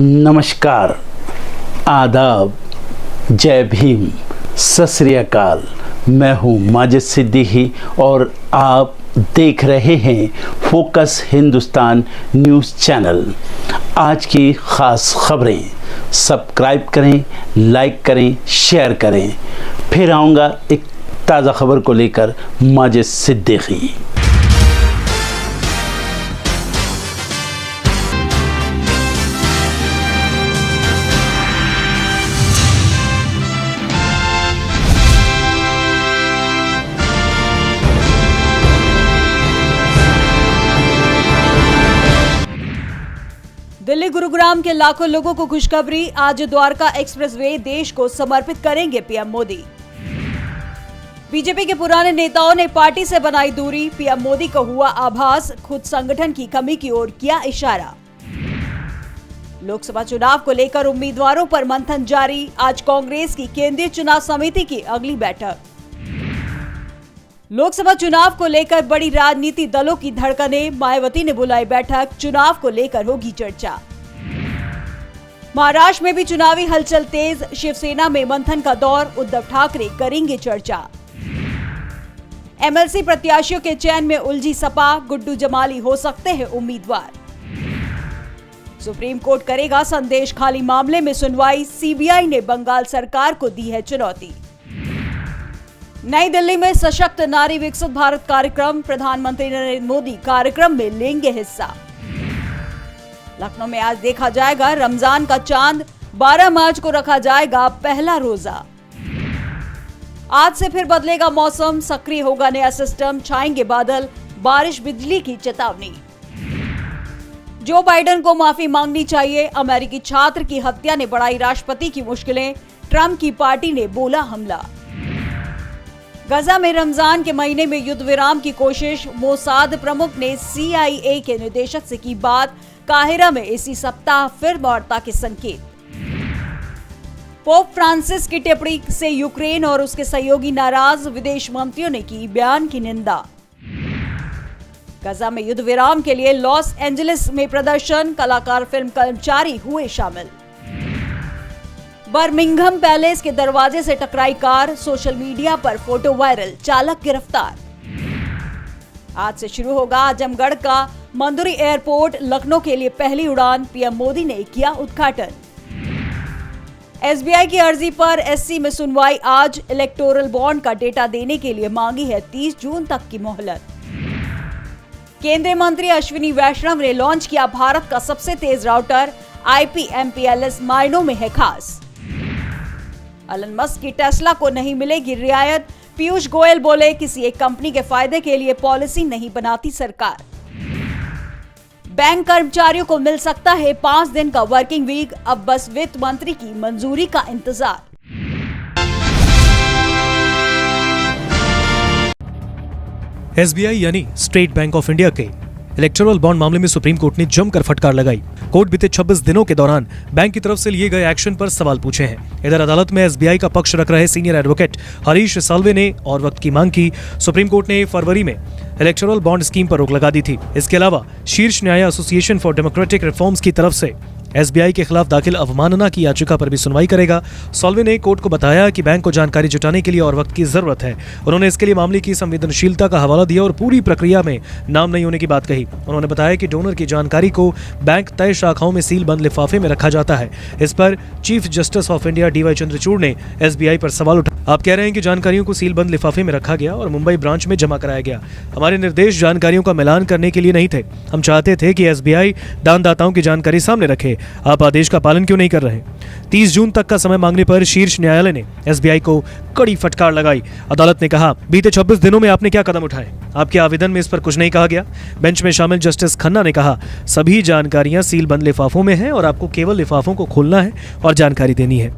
नमस्कार, आदाब, जय भीम, सत श्री अकाल। मैं हूँ माजिद सिद्दीकी और आप देख रहे हैं फोकस हिंदुस्तान न्यूज़ चैनल। आज की ख़ास खबरें सब्सक्राइब करें, लाइक करें, शेयर करें। फिर आऊँगा एक ताज़ा खबर को लेकर माजिद सिद्दीकी। दिल्ली गुरुग्राम के लाखों लोगों को खुशखबरी। आज द्वारका एक्सप्रेसवे देश को समर्पित करेंगे पीएम मोदी। बीजेपी के पुराने नेताओं ने पार्टी से बनाई दूरी। पीएम मोदी को हुआ आभास, खुद संगठन की कमी की ओर किया इशारा। लोकसभा चुनाव को लेकर उम्मीदवारों पर मंथन जारी। आज कांग्रेस की केंद्रीय चुनाव समिति की अगली बैठक। लोकसभा चुनाव को लेकर बड़ी राजनीति दलों की धड़कनें। मायावती ने बुलाई बैठक, चुनाव को लेकर होगी चर्चा। महाराष्ट्र में भी चुनावी हलचल तेज। शिवसेना में मंथन का दौर, उद्धव ठाकरे करेंगे चर्चा। एमएलसी प्रत्याशियों के चयन में उलझी सपा, गुड्डू जमाली हो सकते हैं उम्मीदवार। सुप्रीम कोर्ट करेगा संदेश खाली मामले में सुनवाई। सीबीआई ने बंगाल सरकार को दी है चुनौती। नई दिल्ली में सशक्त नारी विकसित भारत कार्यक्रम। प्रधानमंत्री नरेंद्र मोदी कार्यक्रम में लेंगे हिस्सा। लखनऊ में आज देखा जाएगा रमजान का चांद। 12 मार्च को रखा जाएगा पहला रोजा। आज से फिर बदलेगा मौसम, सक्रिय होगा नया सिस्टम, छाएंगे बादल, बारिश बिजली की चेतावनी। जो बाइडेन को माफी मांगनी चाहिए। अमेरिकी छात्र की हत्या ने बढ़ाई राष्ट्रपति की मुश्किलें। ट्रंप की पार्टी ने बोला हमला। गजा में रमजान के महीने में युद्ध विराम की कोशिश। मोसाद प्रमुख ने CIA के निदेशक से की बात। काहिरा में इसी सप्ताह फिर वार्ता के संकेत। पोप फ्रांसिस की टिप्पणी से यूक्रेन और उसके सहयोगी नाराज। विदेश मंत्रियों ने की बयान की निंदा। गजा में युद्ध विराम के लिए लॉस एंजलिस में प्रदर्शन। कलाकार, फिल्म कर्मचारी हुए शामिल। बर्मिंघम पैलेस के दरवाजे से टकराई कार। सोशल मीडिया पर फोटो वायरल, चालक गिरफ्तार। आज से शुरू होगा आजमगढ़ का मंदुरी एयरपोर्ट। लखनऊ के लिए पहली उड़ान। पीएम मोदी ने किया उद्घाटन। SBI की अर्जी पर SC में सुनवाई आज। इलेक्टोरल बॉन्ड का डेटा देने के लिए मांगी है 30 जून तक की मोहलत। केंद्रीय मंत्री अश्विनी वैष्णव ने लॉन्च किया भारत का सबसे तेज राउटर। IP/MPLS मायनों में है खास। एलन मस्क की टेस्ला को नहीं मिलेगी रियायत। पीयूष गोयल बोले, किसी एक कंपनी के फायदे के लिए पॉलिसी नहीं बनाती सरकार। बैंक कर्मचारियों को मिल सकता है 5 दिन का वर्किंग वीक। अब बस वित्त मंत्री की मंजूरी का इंतजार। SBI यानी स्टेट बैंक ऑफ इंडिया के इलेक्टोरल बॉन्ड मामले में सुप्रीम कोर्ट ने जमकर फटकार लगाई। कोर्ट बीते 26 दिनों के दौरान बैंक की तरफ से लिए गए एक्शन पर सवाल पूछे हैं। इधर अदालत में SBI का पक्ष रख रहे सीनियर एडवोकेट हरीश साल्वे ने और वक्त की मांग की। सुप्रीम कोर्ट ने फरवरी में इलेक्टोरल बॉन्ड स्कीम पर रोक लगा दी थी। इसके अलावा शीर्ष न्याय एसोसिएशन फॉर डेमोक्रेटिक रिफॉर्म्स की तरफ से SBI के खिलाफ दाखिल अवमानना की याचिका पर भी सुनवाई करेगा। सॉल्वे ने कोर्ट को बताया कि बैंक को जानकारी जुटाने के लिए और वक्त की जरूरत है। उन्होंने इसके लिए मामले की संवेदनशीलता का हवाला दिया और पूरी प्रक्रिया में नाम नहीं होने की बात कही। उन्होंने बताया कि डोनर की जानकारी को बैंक तय शाखाओं में सील बंद लिफाफे में रखा जाता है। इस पर chief justice of India DY Chandrachud ने SBI पर सवाल उठाया। आप कह रहे हैं कि जानकारियों को सील बंद लिफाफे में रखा गया और मुंबई ब्रांच में जमा कराया गया। हमारे निर्देश जानकारियों का मिलान करने के लिए नहीं थे। हम चाहते थे कि SBI दानदाताओं की जानकारी सामने रखे। आप आदेश का पालन क्यों नहीं कर रहे? 30 जून तक का समय मांगने पर शीर्ष न्यायालय ने SBI को कड़ी फटकार लगाई। अदालत ने कहा, बीते 26 दिनों में आपने क्या कदम उठाए? आपके आवेदन में इस पर कुछ नहीं कहा गया। बेंच में शामिल जस्टिस खन्ना ने कहा, सभी जानकारियां सील बंद लिफाफों में हैं और आपको केवल लिफाफों को खोलना है और जानकारी देनी है।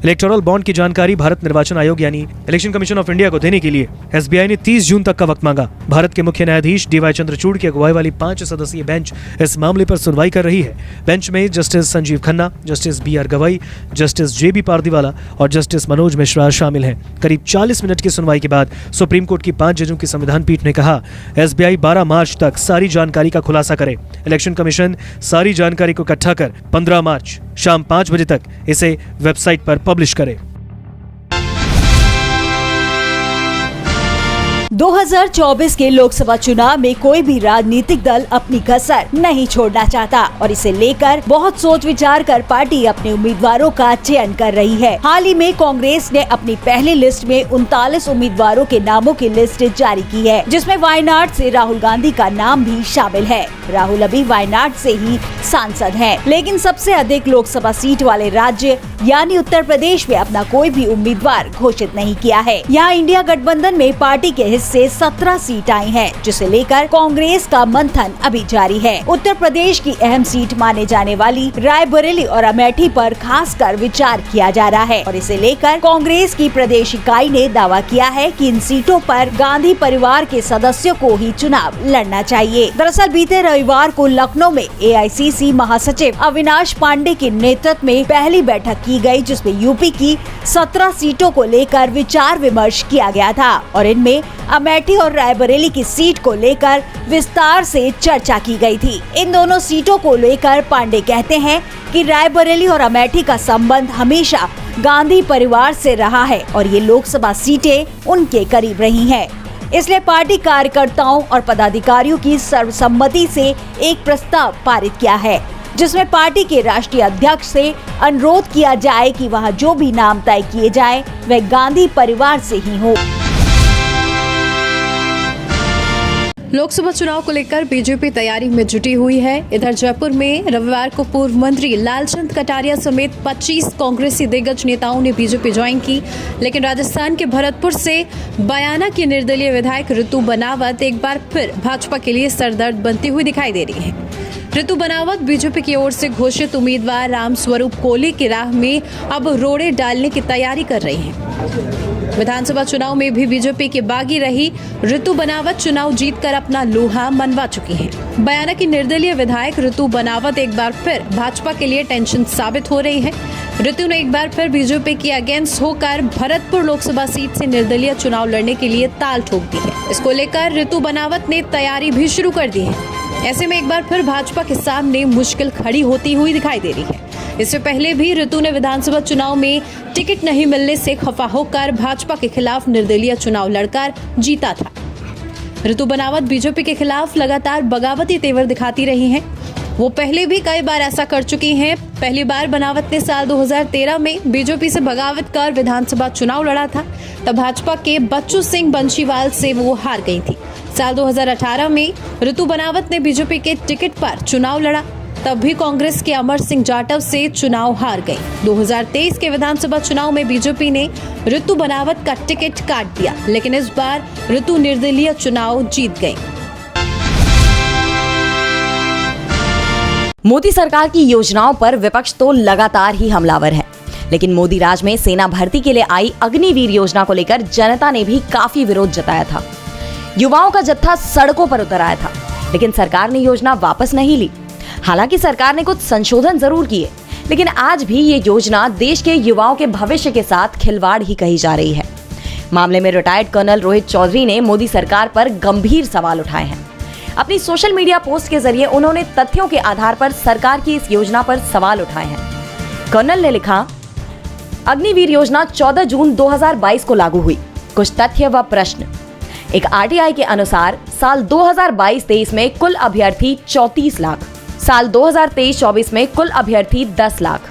इलेक्टोरल बॉन्ड की जानकारी भारत निर्वाचन आयोग यानी इलेक्शन कमीशन ऑफ इंडिया को देने के लिए एसबीआई ने 30 जून तक का वक्त मांगा। भारत के मुख्य न्यायाधीश डीवाई चंद्रचूड़ की अगुवाई वाली 5 सदस्यीय बेंच इस मामले पर सुनवाई कर रही है। बेंच में justice Sanjeev Khanna, justice BR Gavai, justice JB Pardiwala और जस्टिस मनोज मिश्रा शामिल हैं। करीब 40 मिनट की सुनवाई के बाद सुप्रीम कोर्ट की 5 जजों की संविधान पीठ ने कहा एसबीआई 12 मार्च तक सारी जानकारी का खुलासा करे। इलेक्शन कमीशन सारी जानकारी को इकट्ठा कर 15 मार्च शाम 5 बजे तक इसे वेबसाइट पर पब्लिश करे। 2024 के लोकसभा चुनाव में कोई भी राजनीतिक दल अपनी कसर नहीं छोड़ना चाहता और इसे लेकर बहुत सोच विचार कर पार्टी अपने उम्मीदवारों का चयन कर रही है। हाल ही में कांग्रेस ने अपनी पहली लिस्ट में 39 उम्मीदवारों के नामों की लिस्ट जारी की है, जिसमें वायनाड से राहुल गांधी का नाम भी शामिल है। राहुल अभी वायनाड से ही सांसद हैं, लेकिन सबसे अधिक लोकसभा सीट वाले राज्य यानी उत्तर प्रदेश में अपना कोई भी उम्मीदवार घोषित नहीं किया है। यहाँ इंडिया गठबंधन में पार्टी के से 17 सीट आई हैं, जिसे लेकर कांग्रेस का मंथन अभी जारी है। उत्तर प्रदेश की अहम सीट माने जाने वाली रायबरेली और अमेठी पर खासकर विचार किया जा रहा है और इसे लेकर कांग्रेस की प्रदेश इकाई ने दावा किया है कि इन सीटों पर गांधी परिवार के सदस्यों को ही चुनाव लड़ना चाहिए। दरअसल बीते रविवार को लखनऊ में AICC महासचिव अविनाश पांडे के नेतृत्व में पहली बैठक की गई, जिसमें यूपी की 17 सीटों को लेकर विचार विमर्श किया गया था और इनमें अमेठी और रायबरेली की सीट को लेकर विस्तार से चर्चा की गई थी। इन दोनों सीटों को लेकर पांडे कहते हैं कि रायबरेली और अमेठी का संबंध हमेशा गांधी परिवार से रहा है और ये लोकसभा सीटें उनके करीब रही हैं। इसलिए पार्टी कार्यकर्ताओं और पदाधिकारियों की सर्वसम्मति से एक प्रस्ताव पारित किया है, जिसमें पार्टी के राष्ट्रीय अध्यक्ष से अनुरोध किया जाए कि वहां जो भी नाम तय किए जाए वह गांधी परिवार से ही हो। लोकसभा चुनाव को लेकर बीजेपी तैयारी में जुटी हुई है। इधर जयपुर में रविवार को पूर्व मंत्री लालचंद कटारिया समेत 25 कांग्रेसी दिग्गज नेताओं ने बीजेपी ज्वाइन की, लेकिन राजस्थान के भरतपुर से बयाना की निर्दलीय विधायक ऋतु बनावत एक बार फिर भाजपा के लिए सरदर्द बनती हुई दिखाई दे रही है। ऋतु बनावत बीजेपी की ओर से घोषित उम्मीदवार रामस्वरूप कोहली की राह में अब रोड़े डालने की तैयारी कर रही हैं। विधानसभा चुनाव में भी बीजेपी की बागी रही ऋतु बनावत चुनाव जीतकर अपना लोहा मनवा चुकी हैं। बयाना की निर्दलीय विधायक ऋतु बनावत एक बार फिर भाजपा के लिए टेंशन साबित हो रही है। ऋतु ने एक बार फिर बीजेपी के अगेंस्ट होकर भरतपुर लोकसभा सीट से निर्दलीय चुनाव लड़ने के लिए ताल ठोक दी है। इसको लेकर ऋतु बनावत ने तैयारी भी शुरू कर दी है। ऐसे में एक बार फिर भाजपा के सामने मुश्किल खड़ी होती हुई दिखाई दे रही है। इससे पहले भी ऋतु ने विधानसभा चुनाव में टिकट नहीं मिलने से खफा होकर भाजपा के खिलाफ निर्दलीय चुनाव लड़कर जीता था। ऋतु बनावत बीजेपी के खिलाफ लगातार बगावती तेवर दिखाती रही हैं। वो पहले भी कई बार ऐसा कर चुकी हैं। पहली बार बनावत ने साल 2013 में बीजेपी से बगावत कर विधानसभा चुनाव लड़ा था। तब भाजपा के बच्चू सिंह बंशीवाल से वो हार गई थी। साल 2018 में ऋतु बनावत ने बीजेपी के टिकट पर चुनाव लड़ा, तब भी कांग्रेस के अमर सिंह जाटव से चुनाव हार गई। 2023 के विधानसभा चुनाव में बीजेपी ने ऋतु बनावत का टिकट काट दिया, लेकिन इस बार ऋतु निर्दलीय चुनाव जीत गई। मोदी सरकार की योजनाओं पर विपक्ष तो लगातार ही हमलावर है, लेकिन मोदी राज में सेना भर्ती के लिए आई अग्निवीर योजना को लेकर जनता ने भी काफी विरोध जताया था। युवाओं का जत्था सड़कों पर उतर आया था, लेकिन सरकार ने योजना वापस नहीं ली। हालांकि सरकार ने कुछ संशोधन जरूर किए, लेकिन आज भी ये योजना देश के युवाओं के भविष्य के साथ खिलवाड़ ही कही जा रही है। मामले में रिटायर्ड कर्नल रोहित चौधरी ने मोदी सरकार पर गंभीर सवाल उठाए हैं। अपनी सोशल मीडिया पोस्ट के जरिए उन्होंने तथ्यों के आधार पर सरकार की इस योजना पर सवाल उठाए हैं। कर्नल ने लिखा, अग्निवीर योजना 14 जून 2022 को लागू हुई। कुछ तथ्य व प्रश्न। एक RTI के अनुसार साल 2022-23 में कुल अभ्यर्थी 34 लाख, साल 2023-24 में कुल अभ्यर्थी 10 लाख।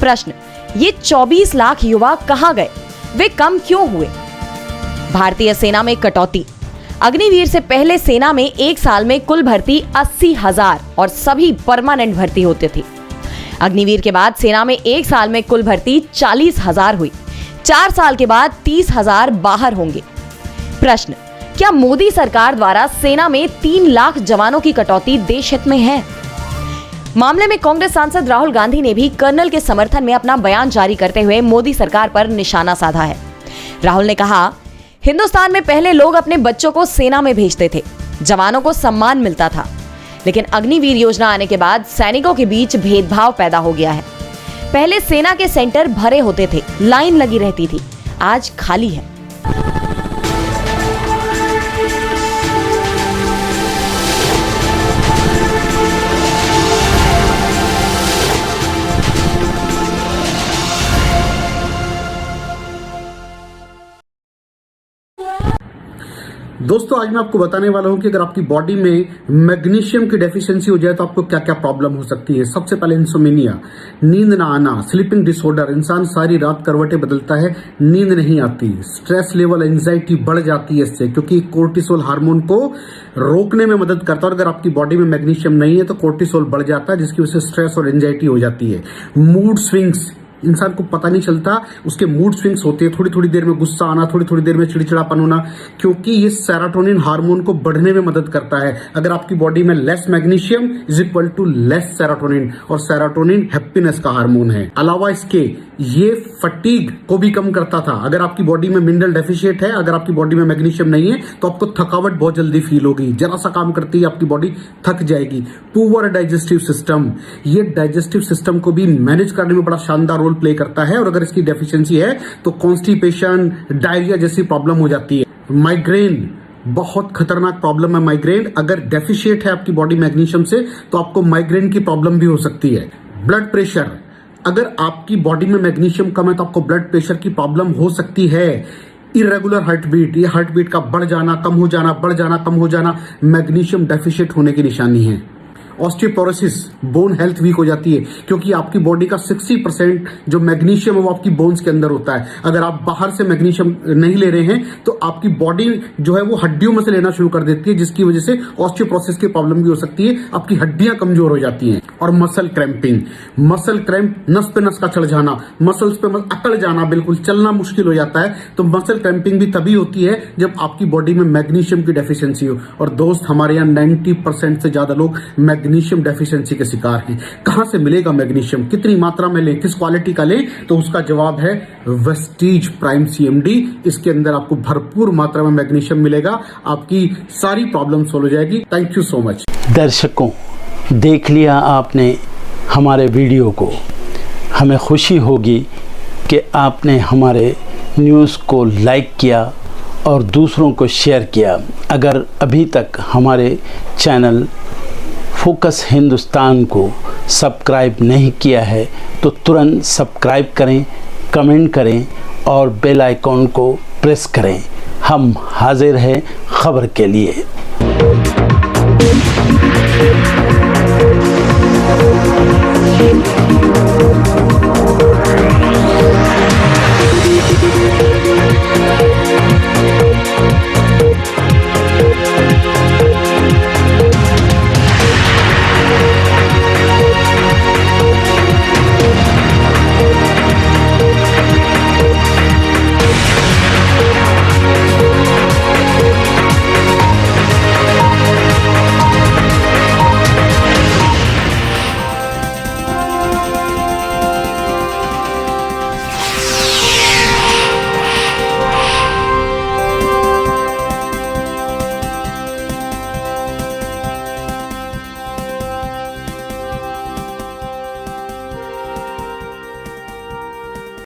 प्रश्न, ये 24 लाख युवा कहां गए? वे कम क्यों हुए? भारतीय सेना में कटौती। अग्निवीर से पहले सेना में एक साल में कुल भर्ती 80,000 और सभी परमानेंट भर्ती होते थे। अग्निवीर के बाद सेना में एक साल में कुल भर्ती 40,000 हुई। 4 साल के बाद 30,000 बाहर होंगे। प्रश्न, क्या मोदी सरकार द्वारा सेना में 3 लाख जवानों की कटौती देश हित में है? मामले में कांग्रेस सांसद राहुल गांधी ने भी कर्नल के समर्थन में अपना बयान जारी करते हुए मोदी सरकार पर निशाना साधा है। राहुल ने कहा, हिंदुस्तान में पहले लोग अपने बच्चों को सेना में भेजते थे, जवानों को सम्मान मिलता था, लेकिन अग्निवीर योजना आने के बाद सैनिकों के बीच भेदभाव पैदा हो गया है। पहले सेना के सेंटर भरे होते थे, लाइन लगी रहती थी, आज खाली है। दोस्तों आज मैं आपको बताने वाला हूं कि अगर आपकी बॉडी में मैग्नीशियम की डेफिशिएंसी हो जाए तो आपको क्या क्या प्रॉब्लम हो सकती है। सबसे पहले इंसोमेनिया, नींद ना आना, स्लीपिंग डिसऑर्डर, इंसान सारी रात करवटें बदलता है, नींद नहीं आती, स्ट्रेस लेवल, एंजाइटी बढ़ जाती है इससे, क्योंकि कोर्टिसोल हार्मोन को रोकने में मदद करता है। और अगर आपकी बॉडी में मैग्नीशियम नहीं है तो कोर्टिसोल बढ़ जाता है, जिसकी वजह से स्ट्रेस और एंजाइटी हो जाती है। मूड स्विंग्स, इंसान को पता नहीं चलता उसके मूड स्विंग्स होते हैं, थोड़ी थोड़ी देर में गुस्सा आना, थोड़ी थोड़ी देर में चिड़चिड़ापन होना, क्योंकि ये सेरोटोनिन हार्मोन को बढ़ने में मदद करता है। अगर आपकी बॉडी में less magnesium is equal to less serotonin, और सेरोटोनिन हैप्पीनेस का हार्मोन है। अलावा इसके ये फटीग को भी कम करता था। अगर आपकी बॉडी में मिनरल डेफिशिएट है, अगर आपकी बॉडी में मैग्नीशियम नहीं है तो आपको थकावट बहुत जल्दी फील होगी, जरा सा काम करती है आपकी बॉडी थक जाएगी। पुअर डाइजेस्टिव सिस्टम, ये डाइजेस्टिव सिस्टम को भी मैनेज करने में बड़ा शानदार रोल प्ले करता है, और अगर इसकी डेफिशिएंसी है तो कॉन्स्टिपेशन, डायरिया जैसी प्रॉब्लम हो जाती है। माइग्रेन, बहुत खतरनाक प्रॉब्लम है माइग्रेन। अगर डेफिशिएट है आपकी बॉडी मैग्नीशियम से तो आपको माइग्रेन की प्रॉब्लम भी हो सकती है। ब्लड प्रेशर, अगर आपकी बॉडी में मैग्नीशियम कम है तो आपको ब्लड प्रेशर की प्रॉब्लम हो सकती है। इरेगुलर हार्ट बीट, ये हार्ट बीट का बढ़ जाना, कम हो जाना, बढ़ जाना, कम हो जाना, मैग्नीशियम डेफिशिएट होने की निशानी है। ऑस्टियोपोरोसिस, बोन हेल्थ वीक हो जाती है, क्योंकि आपकी बॉडी का 60% जो मैग्नीशियम है वो आपकी बोन्स के अंदर होता है। अगर आप बाहर से मैग्नीशियम नहीं ले रहे हैं तो आपकी बॉडी जो है वो हड्डियों में से लेना शुरू कर देती है, जिसकी वजह से ऑस्टियोपोरोसिस की प्रॉब्लम भी हो सकती है, आपकी हड्डियां कमजोर हो जाती हैं। और मसल क्रैम्पिंग, मसल क्रैम्प, नस पे नस का चढ़ जाना, मसल्स पे अकड़ जाना, बिल्कुल चलना मुश्किल हो जाता है। तो मसल क्रैम्पिंग भी तभी होती है जब आपकी बॉडी में मैग्नीशियम की डेफिशिएंसी हो। और दोस्त, हमारे यहाँ 90% से ज्यादा लोग मैग्नीशियम डेफिशिएंसी के शिकार हैं। कहां से मिलेगा मैग्नीशियम, कितनी मात्रा में लें, किस क्वालिटी का लें? तो उसका जवाब है वेस्टीज प्राइम CMD। इसके अंदर आपको भरपूर मात्रा में मैग्नीशियम मिलेगा, आपकी सारी प्रॉब्लम सॉल्व हो जाएगी। Thank you so much. दर्शकों, देख लिया आपने हमारे वीडियो को। हमें खुशी होगी कि आपने हमारे न्यूज़ को लाइक किया और दूसरों को शेयर किया। अगर अभी तक हमारे चैनल फोकस हिंदुस्तान को सब्सक्राइब नहीं किया है तो तुरंत सब्सक्राइब करें, कमेंट करें और बेल आइकॉन को प्रेस करें। हम हाजिर हैं खबर के लिए।